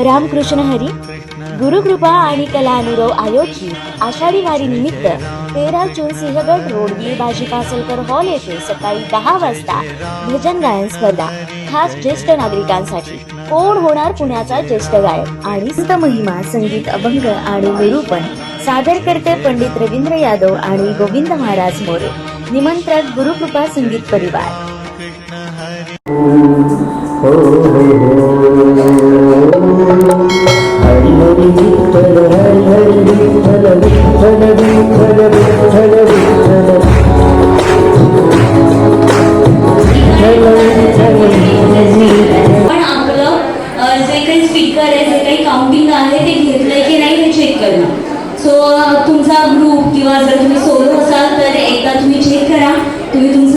रामकृष्ण हरी गुरुकृपा आणि कला अनुरव आयोजित आषाढी वारी निमित्त 13 जून सिंहगड रोड बीर बाजी कासलकर हॉल येथे सकाळी 10 वाजता भजन गायन स्पर्धा खास ज्येष्ठ नागरिकांसाठी। कोण होणार पुण्याचा ज्येष्ठ गायक आणि संत महिमा संगीत अभंग आणि निरूपण सादर करते पंडित रवींद्र यादव आणि गोविंद महाराज मोरे। निमंत्रक गुरुकृपा संगीत परिवार। हरि हरि विठ्ठल हरि हरि विठ्ठल विठ्ठल विठ्ठल विठ्ठल विठ्ठल। पण आपलं जे काही स्पीकर आहे, जे काही काउंटिंग आहे ते घेतलंय की नाही हे चेक करणं। सो तुमचा ग्रुप किंवा जर तुम्ही सोलो असाल तर एकदा तुम्ही चेक करा तुम्ही तुमचं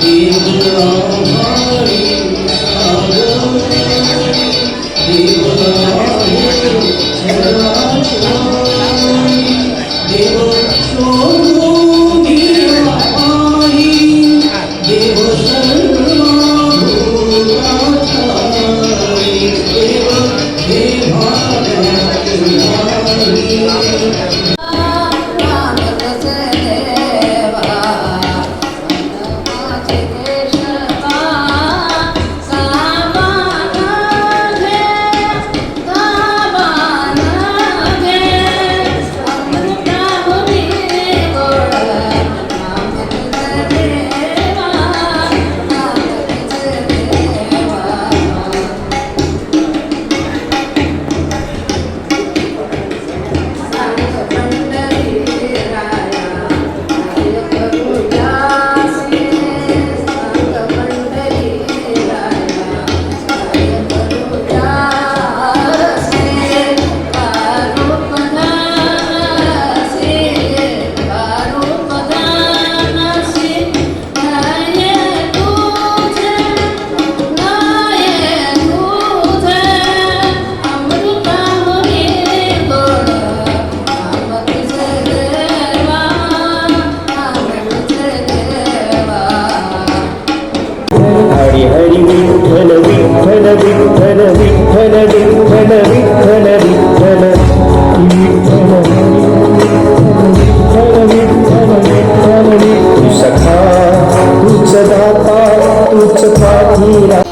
देव विठ्ठल विठ्ठल विठ्ठल विठ्ठल विठ्ठल विठ्ठल विठ्ठल तू सखा तूच दाता तूच पाठीरा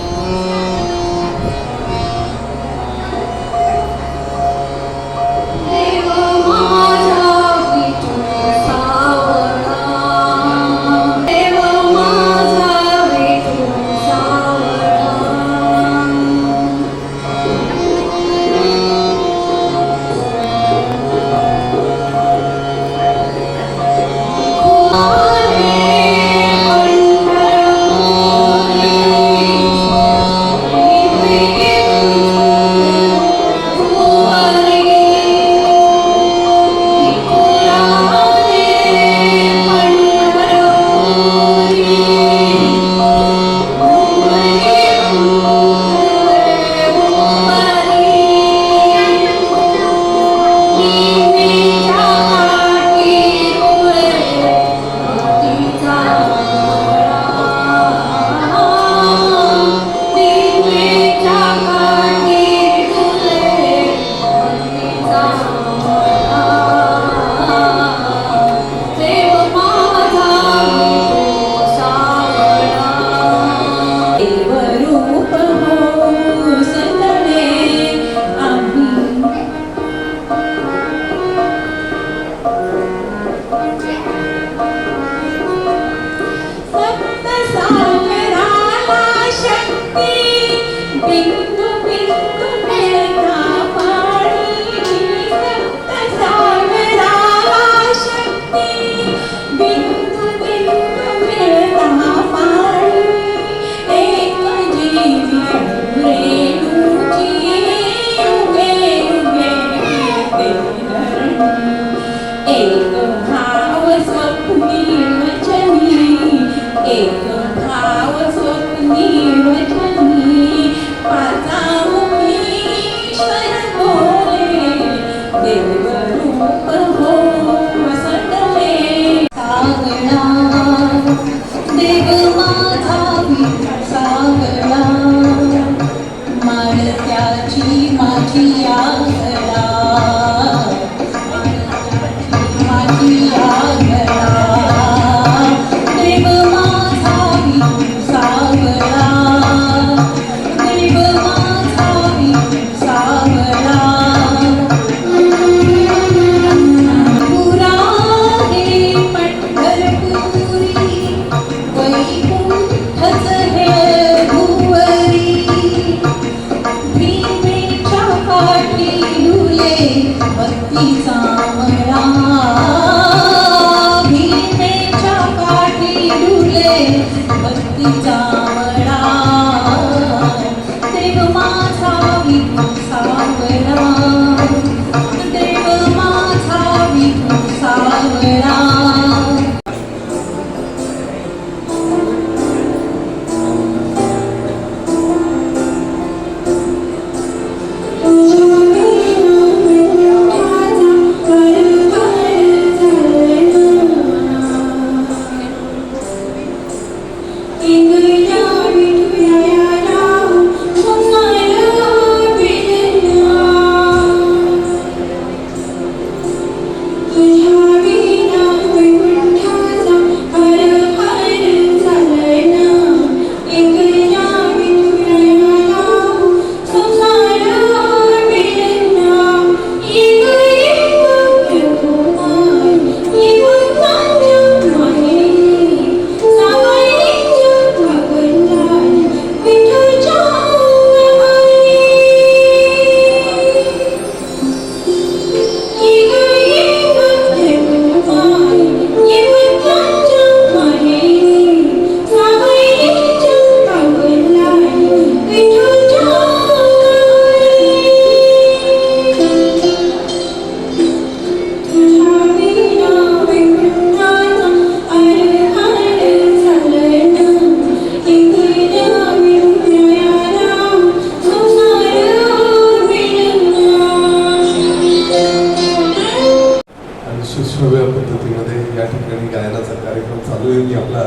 गायनाचा कार्यक्रम चालू आहे. मी आपला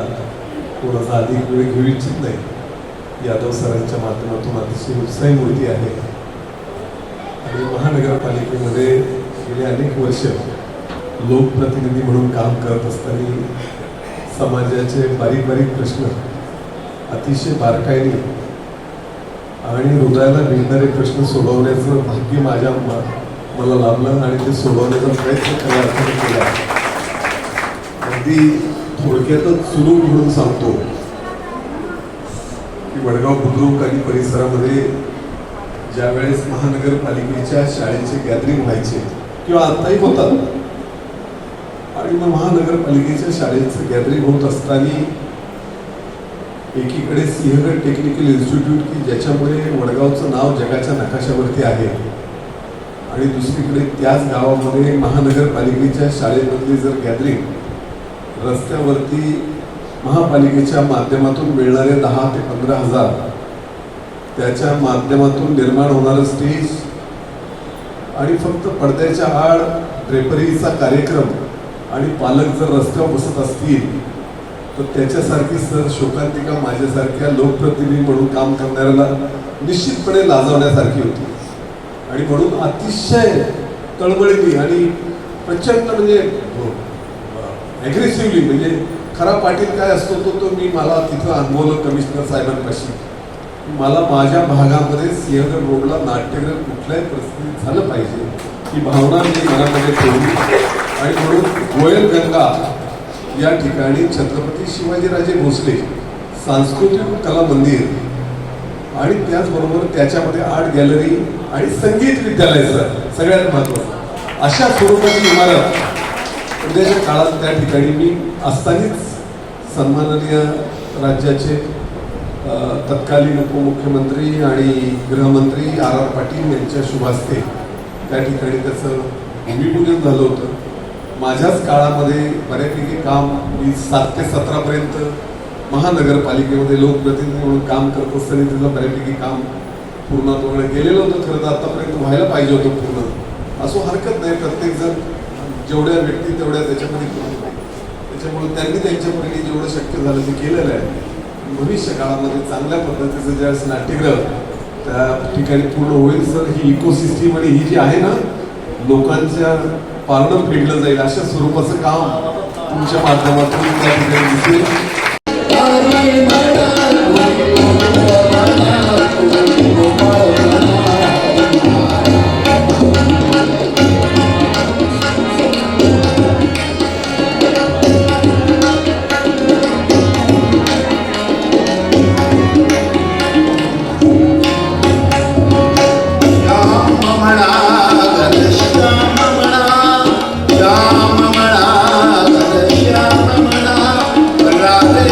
थोडासा अधिक वेळ घेऊ इच्छित नाही. यादव सरांच्या माध्यमातून अतिशय उत्साही मूर्ती आहे आणि महानगरपालिकेमध्ये गेले अनेक वर्ष लोकप्रतिनिधी म्हणून काम करत असताना समाजाचे बारीक बारीक प्रश्न अतिशय बारकाईने आणि हृदयाला भिडणारे प्रश्न सोडवण्याचं भाग्य मला लाभलं आणि ते सोडवण्याचा प्रयत्न खऱ्या अर्थाने केला. अगदी थोडक्यातच सुरू म्हणून सांगतो की वडगाव बुद्रुक आणि परिसरामध्ये ज्यावेळेस महानगरपालिकेच्या शाळेचे गॅदरिंग व्हायचे किंवा आताही होतात आणि मग महानगरपालिकेच्या शाळेचं गॅदरिंग होत असताना एकीकडे सिंहगड टेक्निकल इन्स्टिट्यूट की ज्याच्यामुळे वडगावचं नाव जगाच्या नकाशावरती आहे आणि दुसरीकडे त्याच गावामध्ये महानगरपालिकेच्या शाळेमधली जर गॅदरिंग रस्त्यावरती महापालिकेच्या माध्यमातून मिळणारे 10 ते 15 हजार त्याच्या माध्यमातून निर्माण होणारं स्टेज आणि फक्त पडद्याच्या आड ड्रेपरीचा कार्यक्रम आणि पालक जर रस्त्यावर बसत असतील तर त्याच्यासारखी सर शोकांतिका माझ्यासारख्या लोकप्रतिनिधी म्हणून काम करणाऱ्याला निश्चितपणे लाजवण्यासारखी होती. आणि म्हणून अतिशय तळमळीने आणि प्रचंड म्हणजे ॲग्रेसिव्हली म्हणजे खरा पाटील काय असतो तो मी मला तिथं अनुभवलं कमिशनर साहेबांपाशी. मला माझ्या भागामध्ये सिंहगड रोडला नाट्यगृह कुठल्याही परिस्थितीत झालं पाहिजे ही भावना मी मनामध्ये ठेवली आणि म्हणून गोयल गंगा या ठिकाणी छत्रपती शिवाजीराजे भोसले सांस्कृतिक कला मंदिर आणि त्याचबरोबर त्याच्यामध्ये आर्ट गॅलरी आणि संगीत विद्यालय सगळ्यात महत्त्वाचं अशा स्वरूपाची इमारत उद्याच्या काळात त्या ठिकाणी मी असतानाच सन्माननीय राज्याचे तत्कालीन उपमुख्यमंत्री आणि गृहमंत्री R.R. पाटील यांच्या शुभ हस्ते त्या ठिकाणी त्याचं भूमिपूजन झालं होतं. माझ्याच काळामध्ये बऱ्यापैकी काम मी 7 ते 17 पर्यंत महानगरपालिकेमध्ये लोकप्रतिनिधी म्हणून काम करत असताना त्याचं बऱ्यापैकी काम पूर्णत्वाकडे गेलेलं होतं. खरं तर आतापर्यंत व्हायला पाहिजे होतं पूर्ण. असो हरकत नाही, प्रत्येकजण जेवढ्या व्यक्ती तेवढ्या त्याच्यामध्ये करून त्याच्यामुळे त्यांनी त्यांच्या परीने जेवढं शक्य झालं ते केलेलं आहे. भविष्य काळामध्ये चांगल्या पद्धतीचं ज्यावेळेस नाट्यगृह त्या ठिकाणी पूर्ण होईल सर ही इकोसिस्टीम आणि ही जी आहे ना लोकांच्या पारणं फेडलं जाईल अशा स्वरूपाचं काम तुमच्या माध्यमातून त्या ठिकाणी दिसेल. राधे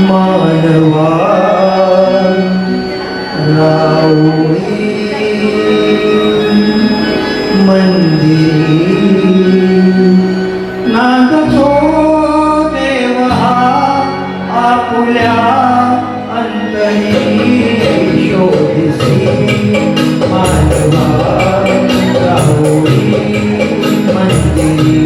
मानवा राऊळी मंदिरी नांदतो देव हा आपुल्या अंतरी शोधिसी मानवा राऊळी मंदिरी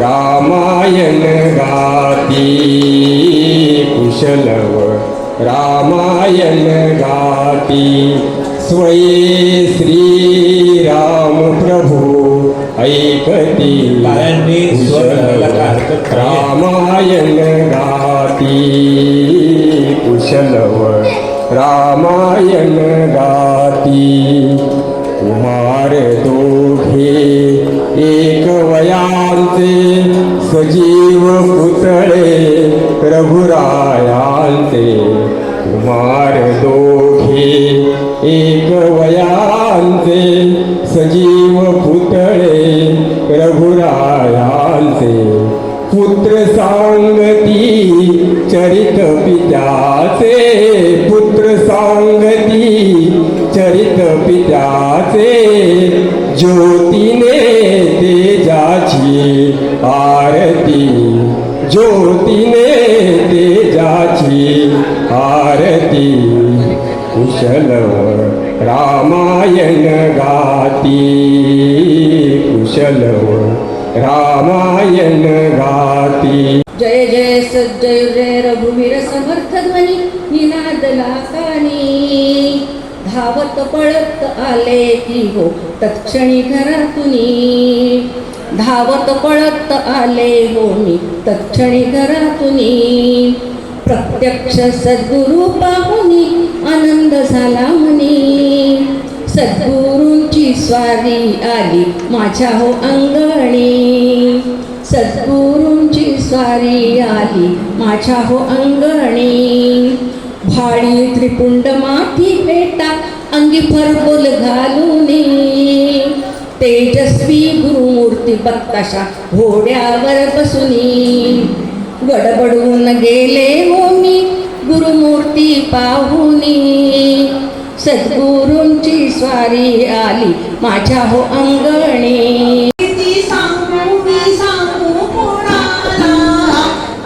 रामायण गाती कुशलव रामायण गाती स्वये श्रीराम प्रभू ऐकती कुशलव रामायण गाती कुशलव रामायण गाती कुमार दोघे एक वयांचे सजीव पुतळे रघुरायांचे कुमार दोघे एक वयांचे सजीव पुतळे रघुरायांचे पुत्र सांगती चरित पित्याचे पुत्र सांगती चरित पित्याचे ज्योतीने तेजाची आरती ज्योतीने तेजाची आरती कुशलव रामायण गाती कुशलव रामायण गाती जय जय सज्जय जय रघुवीर समर्थ ध्वनी निनादला कानी धावत पळत आले की हो तत्क्षणी घरातुनी धावत पळत आले हो मी तत्क्षणी घरातुनी प्रत्यक्ष सद्गुरु पाहुनी आनंद झाला म्हणी स्वारी आली माझ्या हो अंगणी, सद्गुरूंची स्वारी आली माझ्या हो अंगणी. भाळी त्रिपुंड माती पेटा अंगी फरबोल घालूनी, तेजस्वी गुरुमूर्ती बत्ताशा घोड्यावर बसुनी. गडबडून गेले हो मी गुरुमूर्ती पाहुनी, सद्गुरूंची स्वारी आली माझ्या हो अंगणी. किती सांगू मी सांगू कोणाला,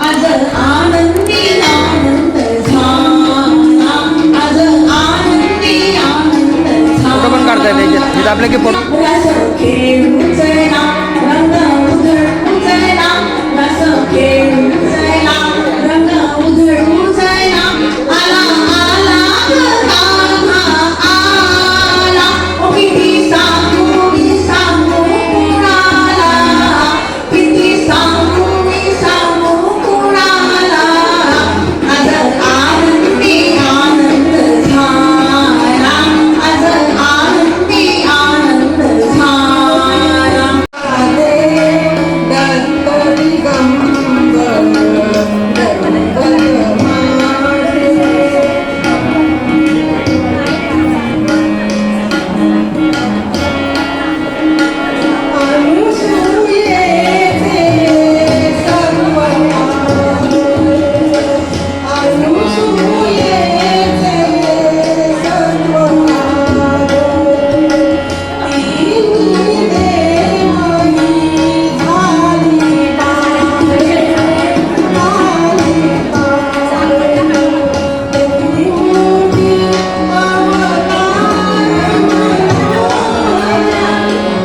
आज आनंदी आनंद झाला, आज आनंदी आनंद झाला. पण काढता येते तिथं आपल्या की रस खेळूचला, रंग उधळूचला, रस खेळूचला, रंग उधळूचला. आला आला आला आला, ओ किती सांगू मी सांगू कोणाला, किती सांगू मी सांगू कोणाला. आज आनंदी आनंद झाला, आज आनंदी आनंद झाला. दत्त दिगंबर अनुसूयेचे सर्व अनुसूयेचे सर्व तिन्ही देवानी झाली पारे, झाली पारे. तेही मोठी अवतार मनोहर,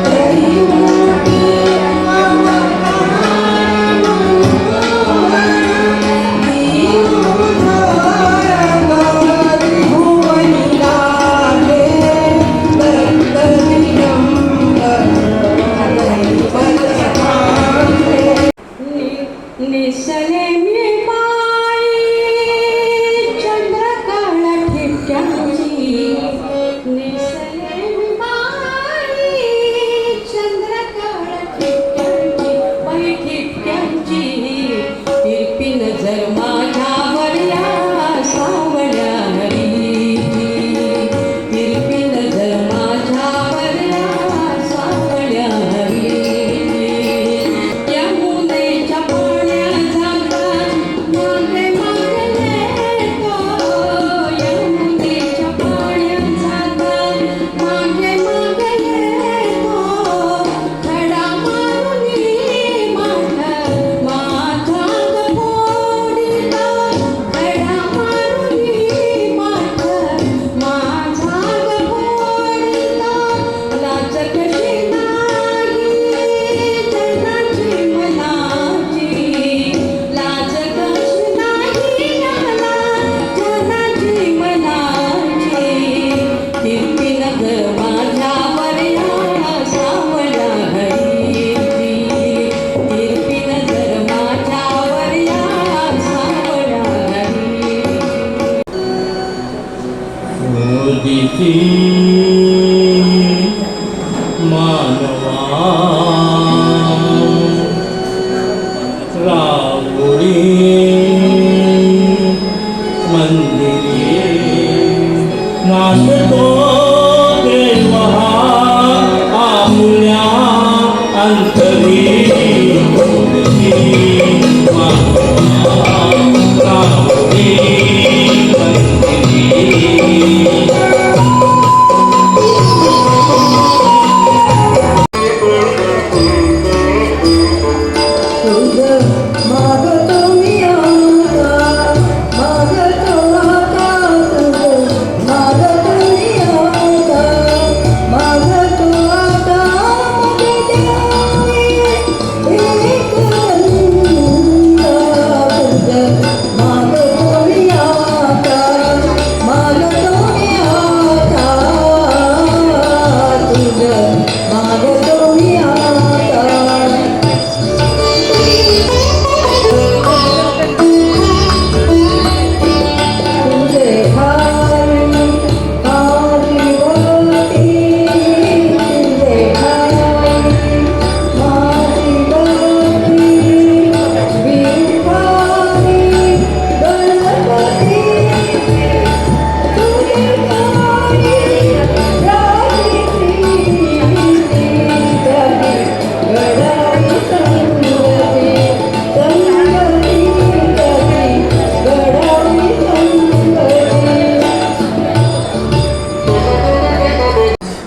तेही मोठी अवतार मनोहर. दीनोद्धार त्रिभुवनी लाभे, दत्त दिगंबर दैवतभावे. निसले मी माई चंद्रकळ ठिपक्यांची, निसले मी माई चंद्रकळ ठिपक्यांची, बाई ठिपक्यांची. तिरपी नजर माझ्यावर या सावळ्या हरीची, तिरपी नजर माझ्यावर या सावळ्या हरीची. यमुनेच्या पाण्याचा मागे मागे येतो, यमुनेच्या पाण्याचा मागे मागे येतो. खडा मारुनी माझा माझा गपोडीला, खडा मारुनी माझा माझा गपोडीला. लाज कशी नाही जनाची मनाची, लाज कशी नाही मला जनाची मनाची. तिरपी नजर माझ्यावर या सावळ्या हरीची, तिरपी नजर माझ्यावर या सावळ्या हरीची. मोदीची मानवा राहुरी मंदिरे नाचतो देवा आमुल्या अंतरी. मोदीची मानवा राहुरी मंदिरे.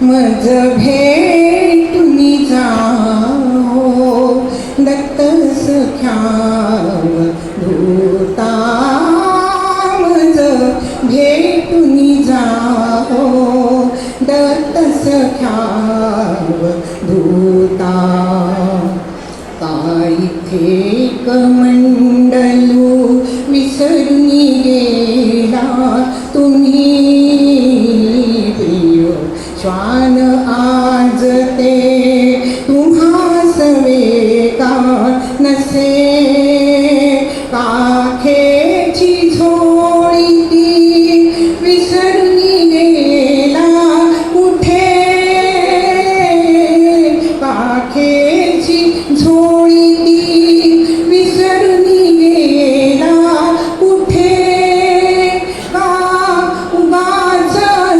मज भेटुनी जाओ दत्त सख्या धूता मज भेटुनी जाओ दत्त सख्या धूता इथे कमंडलू विसरून गेला तुम्ही प्रिय श्वान आज ते तुम्हास वेगा नसे काखेची झोळी ती विसरून गेला कुठे काखेची झोळी ती विसरून गेला कुठे का उगाच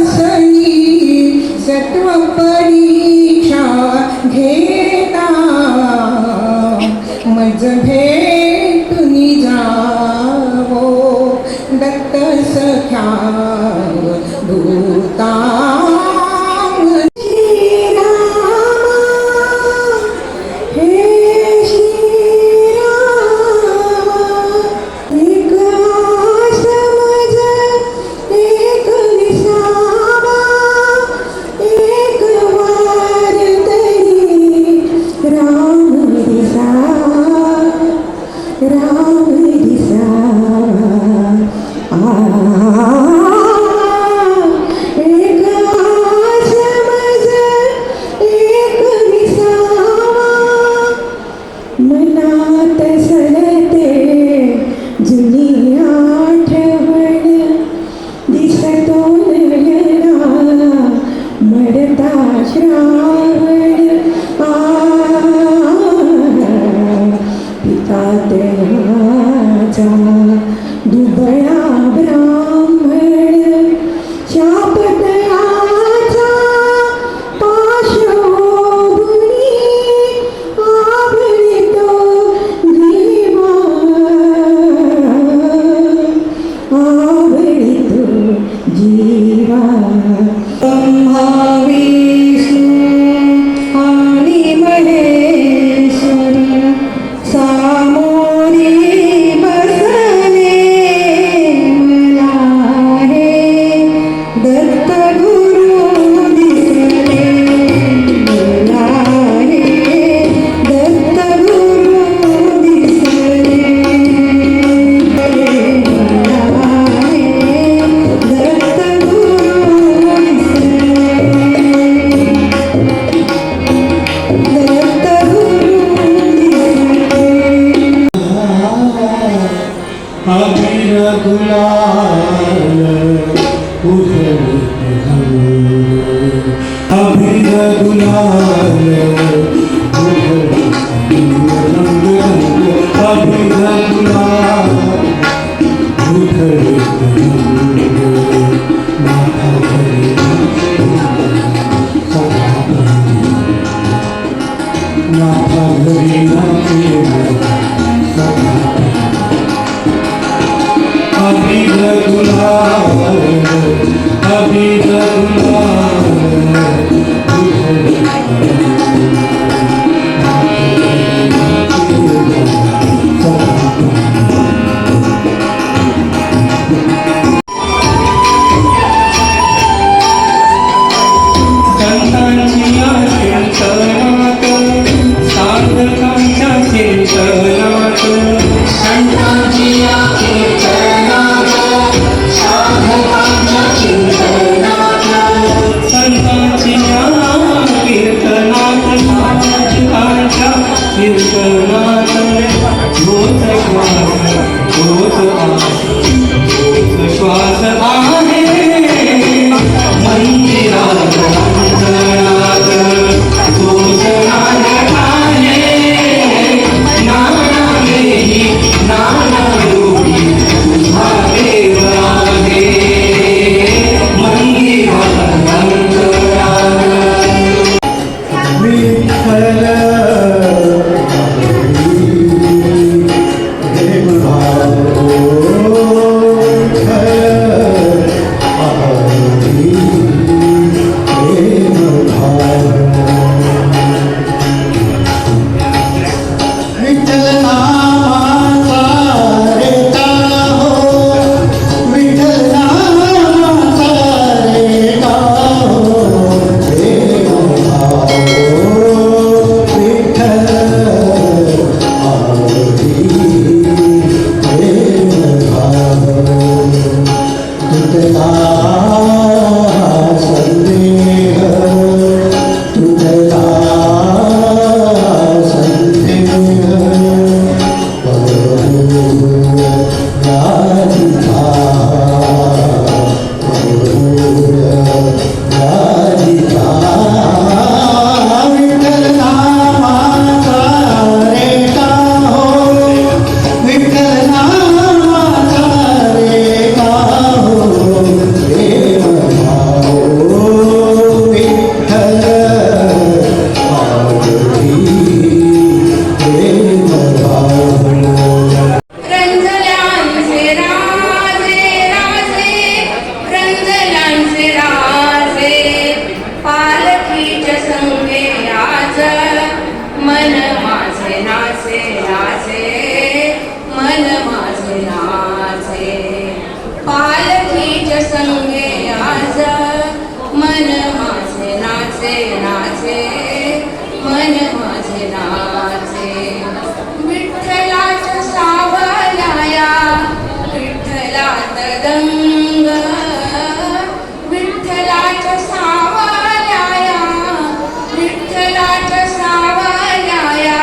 सणी सत्व परीक्षा घेता मज भेटुनी जावो दत्त सख्या दूता मनात सलते जुनी आठवण दिसतो नयना मरता श्रावण पिता त्याचा दुबळा ब्राह्मण शाप तयाचा पाशोगुणी आवळितो जीवा आवळितो जीवा ब्रह्मा विष्णू आणि महेश्वर सामोरी बसले मला हे दत्त गुरु दिसले मला हे दत्त गुरु दिसले मला हे दत्त गुरु दिसले दत्त अबीर गुलाल उधळते रंग अबीर गुलाल उधळते रंग अबीर गुलाल उधळते रंग माथा घरी माथा घरी अबीर गुलाल अबीर गुलाल माझे नाचे मन माझे नाचे विठ्ठलाच्या सावलाया विठ्ठलात दंग विठ्ठलाच्या सावलाया विठ्ठलाच्या सावलाया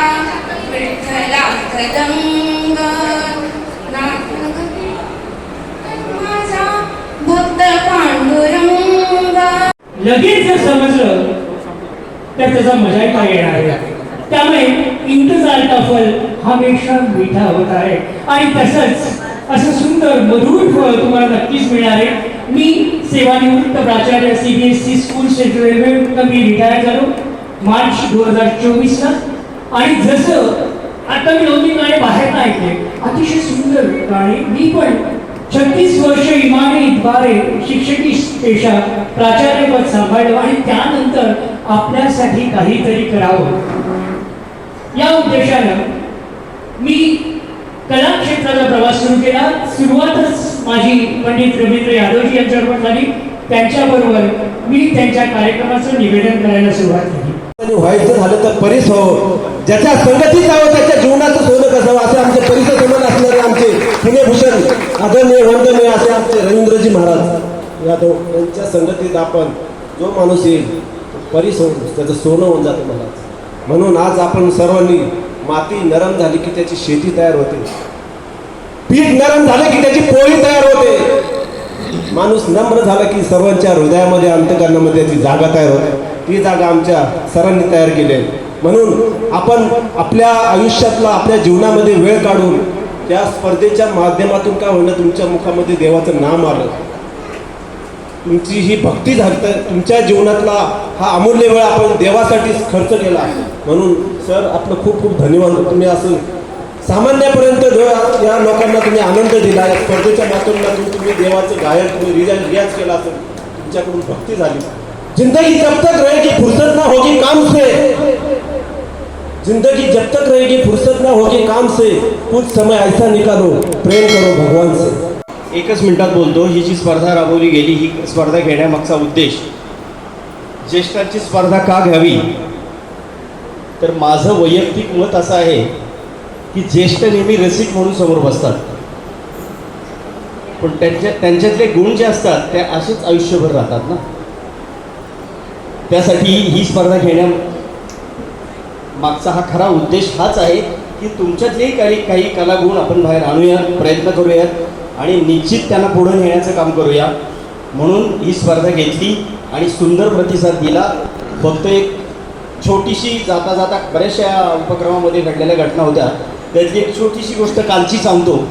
विठ्ठलात दंग माझा भक्त पांडुरंग. लगेच जर समजलं तर त्याचा मजा काय येणार आहे. त्यामुळे इंतजार का फल हमेशा मीठा होत आहे आणि तसंच असं सुंदर मधुर फळ तुम्हाला नक्कीच मिळणार आहे. मी सेवानिवृत्त प्राचार्य CBSE स्कूल स्टेट रेल्वे मी रिटायर झालो मार्च 2024 ला. आणि जसं आता मी 2-3 गाणे बाहेर ऐकले, अतिशय सुंदर गाणी. मी पण 36 वर्ष इमानी द्वारे शिक्षकी पेशा प्राचार्यपद सांभाळलं आणि त्यानंतर आपल्यासाठी काहीतरी करावं या उद्देशानं मी कला क्षेत्राचा प्रवास सुरू केला. सुरुवातच माझी पंडित रवींद्र यादवजी यांच्याबरोबर झाली. त्यांच्याबरोबर मी त्यांच्या कार्यक्रमाचं निवेदन करायला सुरुवात केली. आणि व्हायचं झालं तर परीस हो, ज्याच्या संगतीत जावं त्याच्या जीवनाचं सोनं कसावं असे आमचे परिसर समान असणारे आमचे पुण्यभूषण आदरणीय वंदनीय असे आमचे रवींद्रजी महाराज यादव यांच्या संगतीत आपण जो माणूस येईल परीस हो त्याचं सोनं होऊन जातं मला. म्हणून आज आपण सर्वांनी माती नरम झाली की त्याची शेती तयार होते, पीठ नरम झालं की त्याची पोळी तयार होते, माणूस नम्र झाला की सर्वांच्या हृदयामध्ये अंतकरणामध्ये त्याची जागा तयार होते. ती जागा आमच्या सरांनी तयार केली आहे. म्हणून आपण आपल्या आयुष्यातला आपल्या जीवनामध्ये वेळ काढून त्या स्पर्धेच्या माध्यमातून काय होणं तुमच्या मुखामध्ये देवाचं नाम आलं, तुमची ही भक्ती झाली, तर तुमच्या जीवनातला हा अमूल्य वेळ आपण देवासाठीच खर्च केला. म्हणून सर आपलं खूप खूप धन्यवाद. तुम्ही असं सामान्यपर्यंत जो या लोकांना तुम्ही आनंद दिला, या स्पर्धेच्या माध्यमातून तुम्ही देवाचं गायन तुम्ही रियाज केला असेल, तुमच्याकडून भक्ती झाली. जिंदगी जब तक रहेगी फुर्सत ना होगी काम से, जिंदगी जब तक रहेगी फुर्सत ना होगी काम से, कुछ समय ऐसा निकालो प्रेम करो भगवान से. एकच मिनिटात बोलतो. ही जी स्पर्धा राबवली गेली, ही स्पर्धा घेण्यामागचा उद्देश ज्येष्ठांची स्पर्धा का घ्यावी, तर माझं वैयक्तिक मत असं आहे की ज्येष्ठ नेहमी रसिक म्हणून समोर बसतात, पण त्यांच्यातले गुण जे असतात ते असेच आयुष्यभर राहतात ना. त्यासाठी ही स्पर्धा घेण्या मागचा हा खरा उद्देश हाच आहे की तुमच्यातले काही कलागुण आपण बाहेर आणूया, प्रयत्न करूयात आणि निश्चित त्यांना पुढे नेण्याचं काम करूया. म्हणून ही स्पर्धा घेतली आणि सुंदर प्रतिसाद दिला. फक्त एक छोटीशी जाता जाता बऱ्याचशा उपक्रमामध्ये घडलेल्या घटना होत्या, त्यातली एक छोटीशी गोष्ट कालची सांगतो.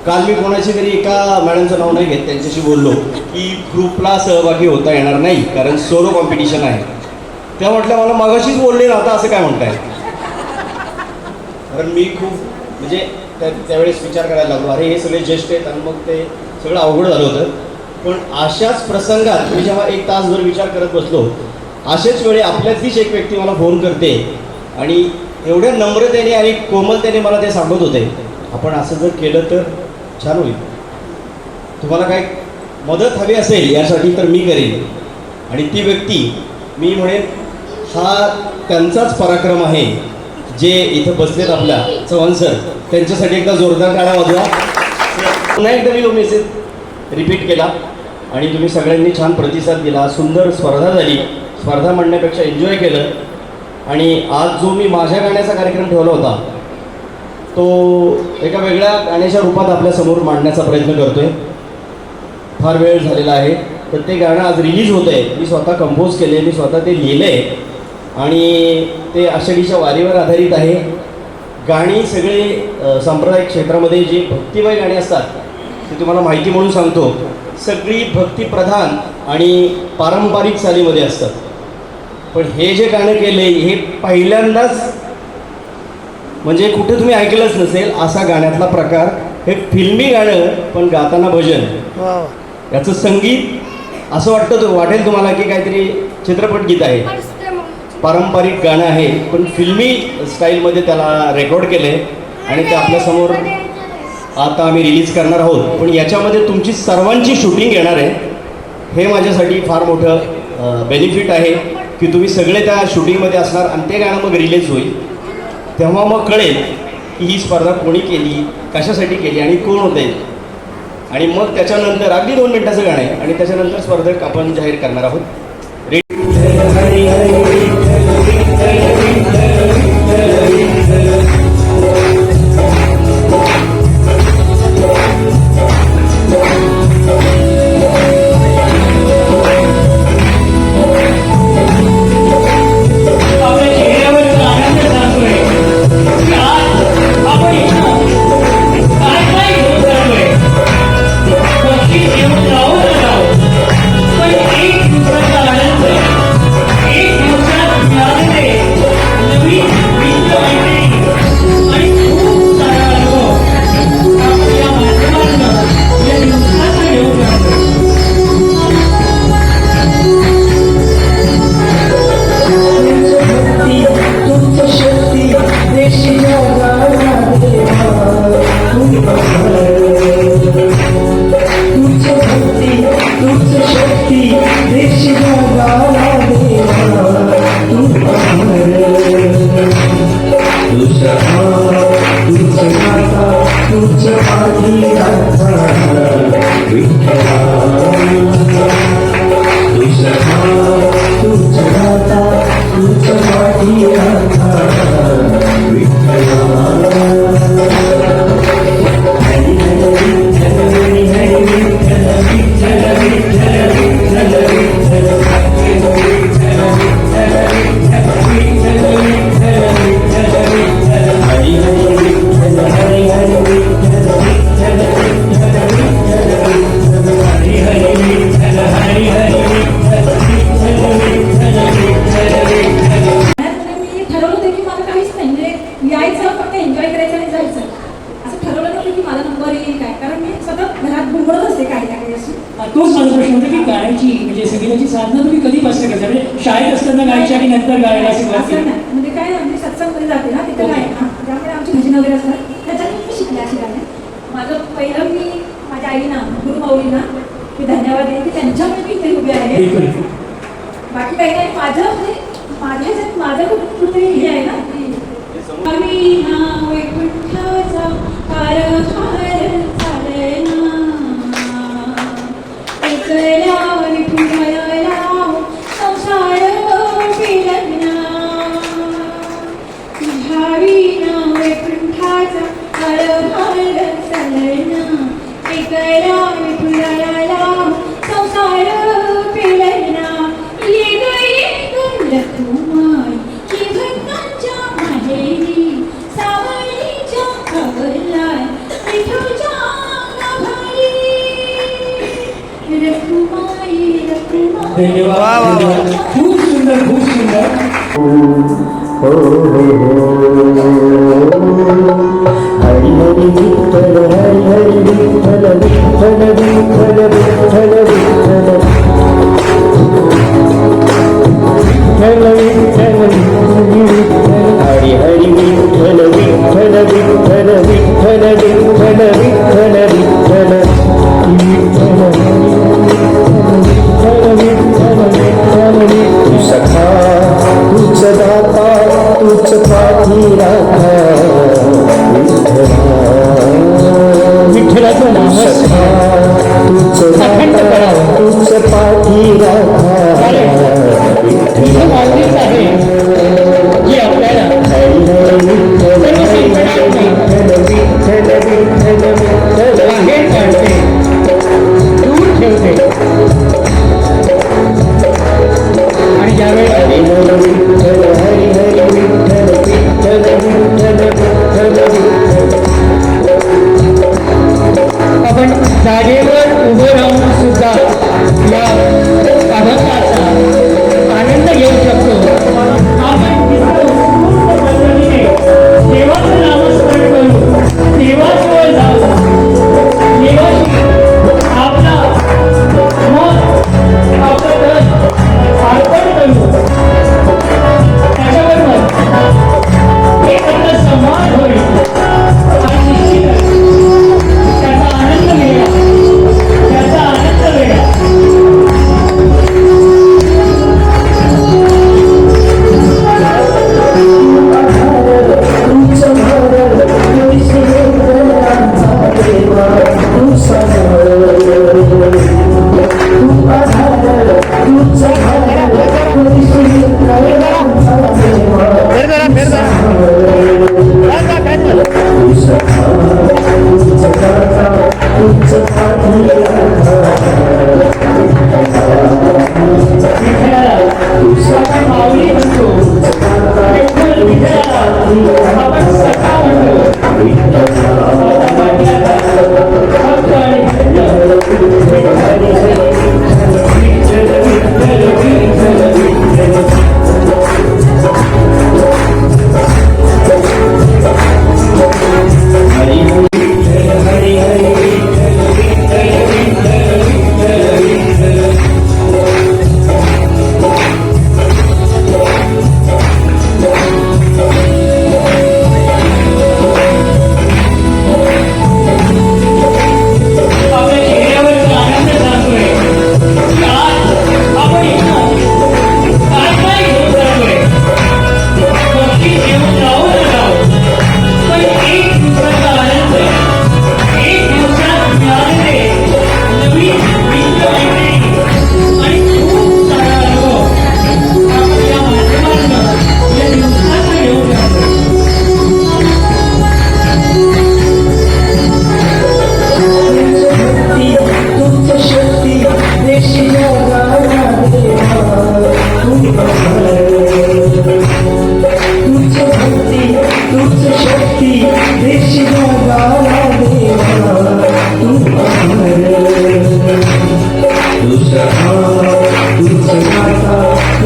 काल मी कोणाची तरी एका मॅडमचं नाव नाही घेत, त्यांच्याशी बोललो की ग्रुपला सहभागी होता येणार नाही कारण सोलो कॉम्पिटिशन आहे. त्या म्हटल्या मला मगाशीच बोलले ना, आता असं काय म्हणताय. कारण मी खूप म्हणजे त्यावेळेस विचार करायला लागलो, अरे हे सगळे ज्येष्ठ आहेत आणि मग ते सगळं अवघड झालं होतं. पण अशाच प्रसंगात मी जेव्हा 1 तासभर विचार करत बसलो, अशाच वेळी आपल्यातलीच एक व्यक्ती मला फोन करते आणि एवढ्या नम्रतेने आणि कोमलतेने मला ते सांगत होते, आपण असं जर केलं तर छान होईल, तुम्हाला काय मदत हवी असेल यासाठी तर मी करेन. आणि ती व्यक्ती मी म्हणेन हा त्यांचाच पराक्रम आहे जे इथं बसलेत आपल्या चव्हाण सर, त्यांच्यासाठी एकदा जोरदार टाळ्या वाजवा. पुन्हा एकदा मी तो मेसेज रिपीट केला आणि तुम्ही सगळ्यांनी छान प्रतिसाद दिला. सुंदर स्पर्धा झाली. स्पर्धा म्हणण्यापेक्षा एन्जॉय केलं. आणि आज जो मी माझ्या गाण्याचा कार्यक्रम ठेवला होता तो एका वेगळ्या गाण्याच्या रूपात आपल्यासमोर मांडण्याचा प्रयत्न करतोय. फार वेळ झालेला आहे, तर ते गाणं आज रिलीज होतं आहे. मी स्वतः कंपोज केले, मी स्वतः ते लिहिलं आहे आणि ते आषाढीच्या वारीवर आधारित आहे. गाणी सगळे सांप्रदायिक क्षेत्रामध्ये जी भक्तिमय गाणी असतात ते तुम्हाला माहिती म्हणून सांगतो, सगळी भक्तिप्रधान आणि पारंपरिक चालीमध्ये असतात. पण हे जे गाणं केलं आहे हे पहिल्यांदाच, म्हणजे कुठे तुम्ही ऐकलंच नसेल असा गाण्यातला प्रकार. हे फिल्मी गाणं पण गाताना भजन. याचं संगीत असं वाटेल तुम्हाला की काहीतरी चित्रपट गीत आहे. पारंपरिक गाणं आहे पण फिल्मी स्टाईलमध्ये त्याला रेकॉर्ड केलं आहे आणि ते आपल्यासमोर आता आम्ही रिलीज करणार आहोत. पण याच्यामध्ये तुमची सर्वांची शूटिंग येणार आहे. हे माझ्यासाठी फार मोठं बेनिफिट आहे. की तुम्ही सगळे त्या शूटिंगमध्ये असणार आणि ते गाणं मग रिलीज होईल, तेव्हा मग कळेल की ही स्पर्धा कोणी केली, कशासाठी केली आणि कोण होते. आणि मग त्याच्यानंतर अगदी 2 मिनिटाचं गाणं आहे आणि त्याच्यानंतर स्पर्धक आपण जाहीर करणार आहोत. आपल्या चेहऱ्यावरचा आनंद सांगतोय की आज आपण इथं काय काय घेऊन जातोय. बक्षीस घेऊन जाऊ तर जाऊ, पण एक दिवसाचा आनंद, एक दिवसात मिळालेले नवीन मित्रमैत्रिणी आणि खूप सारा अनुभव आपल्या माध्यमातून या दिवसाचा घेऊन जातोय. तुमचं शक्ती देशी जगाला देवा तुमचं भक्ती तुमचं शक्ती देशी जगाला देवा तुझं माता तुझं आधी राधा विठ्ठला तुझं माता तुझं आधी राधा विठ्ठला. हरी हरी विठ्ठल हरी हरी विठ्ठल विठ्ठल विठ्ठल विठ्ठल विठ्ठल विठ्ठल हरी हरी विठ्ठल हरी हरी विठ्ठल विठ्ठल विठ्ठल विठ्ठल हरी हरी विठ्ठल हरी हरी विठ्ठल विठ्ठल विठ्ठल विठ्ठल विठ्ठल. मी ठरवलं होतं की मला काहीच नाही, म्हणजे यायचं फक्त एन्जॉय करायचं आणि जायचं, असं ठरवलं नव्हतं की माझा नंबर येईल काय, कारण मी सतत घरात घुमवत असते काही ना काही अशी. तोच माझा प्रश्न होता की गाण्याची म्हणजे संगीताची साधना तुम्ही कधीपासून करता, म्हणजे शाळेत असताना गायची आणि नंतर गायला सुरुवात असं केली? नाही, म्हणजे काय आम्ही सत्संगमध्ये जाते ना तिथे काय त्यामुळे आमची भजन वगैरे असतात, त्याच्यातून मी शिकले अशी गाणे. माझं पहिलं मी माझ्या आईना गुरुमाऊलींना मी धन्यवाद देते की त्यांच्यामुळे मी इथे उभी आहे. बिलकुल. बाकी काही नाही, माझं म्हणजे माझ्या ह्याच्यात माझं कुठेतरी हे आहे ना की आम्ही नाव वैकुंठाचा कारभार चालना, एकल्या विठुरायाला संसार पेलना, तुझ्या विना वैकुंठाचा कारभार चालना, एकल्या विठुरायाला संसार पेलना. ये ग लखुमाई की भक्तांच्या माहेरी, सावळीच्या खवरलाय विठूच्या गाभारी. रखुमाई रखुमाई. धन्यवाद. खूप सुंदर, खूप सुंदर. हरी हरी विठ्ठल हरी हरी विठ्ठल विठ्ठल विठ्ठल विठ्ठल विठ्ठल विठ्ठल हरी हरी विठ्ठल विठ्ठल विठ्ठल विठ्ठल विठ्ठल विठ्ठल विठ्ठल तू सखा तूच दाता तूच पाठी राखा विठ्ठलाचं नाव सखा तूच दाता तूच पाठी राखा इथं मागणीच आहे जी आपल्याला हरी हरी विठ्ठल हरी हरी विठ्ठल विठ्ठल विठ्ठल बाहेर काढते, दूर ठेवते. आणि ज्यावेळेस हरी हरी विठ्ठल हरी हरी विठ्ठल विठ्ठल विठ्ठल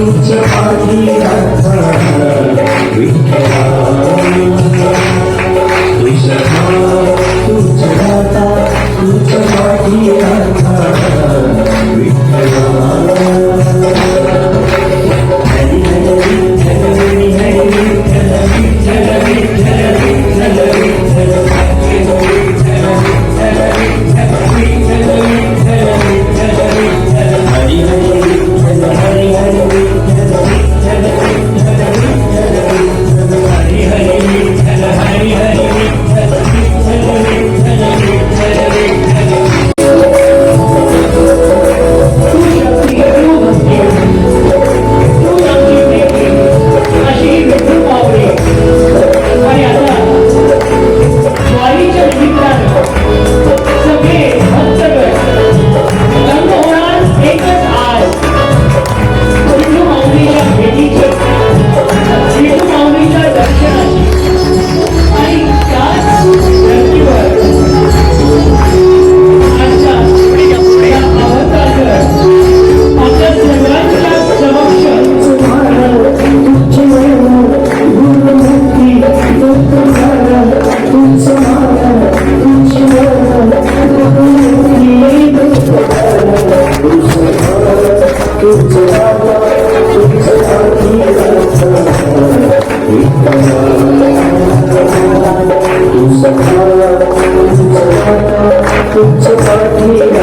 तुझ्या पाठी राहता विठ्ठला तुझ्या राहता तुझ्या पाठी राहता विठ्ठला हरी हरी विठ्ठल हरी हरी विठ्ठल विठ्ठल विठ्ठल विठ्ठल विठ्ठल हरी हरी विठ्ठल हरी हरी विठ्ठल विठ्ठल विठ्ठल विठ्ठल हरी हरी विठ्ठल हरी हरी विठ्ठल विठ्ठल विठ्ठल विठ्ठल विठ्ठल अशी विठ्ठल पावले आणि आता वारीच्या निमित्तानं सगळे भक्तगण रंग होणार एकच आज विठू माऊलीच्या भेटीची विठू माऊलीच्या दर्शनाची आणि त्याच धर्तीवर आजच्या या अवतारावर आपल्या सर्वांच्या समक्ष तुझ्या पाठी